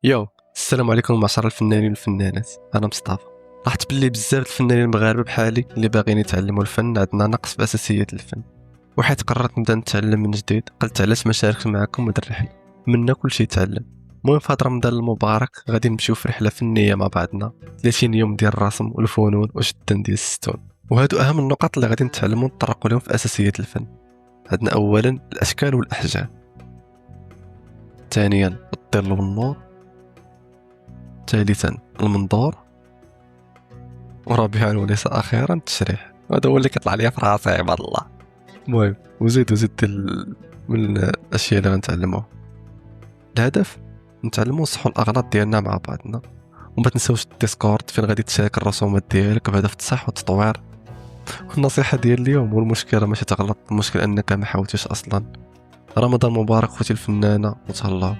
يو السلام عليكم معشر الفنانين والفنانات. انا مصطفى. لاحظت باللي بزاف الفنانين المغاربه بحالي اللي باغيين يتعلموا الفن عندنا نقص في اساسيات الفن، وحيت قررت نبدا نتعلم من جديد قلت علاش ما شاركت معكم هاد الرحله. منا كلشي يتعلم. المهم في هاد رمضان المبارك غادي نمشيو في رحله فنيه مع بعضنا 30 يوم ديال الرسم والفنون وجدا ديال الستون، وهادو اهم النقط اللي غادي نتعلموا نطرقوا لهم في اساسيات الفن. عندنا اولا الاشكال والاحجام، ثانيا الظل والنور، ثالثا المنظور، ورابعا وليس اخيرا التشريح. هذا هو اللي كيطلع ليا في راسي عباد الله. المهم وزيد من الاشياء اللي غنتعلموها. الهدف نتعلموا نصحوا الاغلاط ديالنا مع بعضنا، وما تنساوش الديسكورد فين غادي تشارك الرسومات ديالك بهدف التصحيح والتطوير. والنصيحه ديال اليوم والمشكله ماشي تغلط، المشكل انك ما حاولتش اصلا. رمضان مبارك خوتي الفنانه وتهلاو.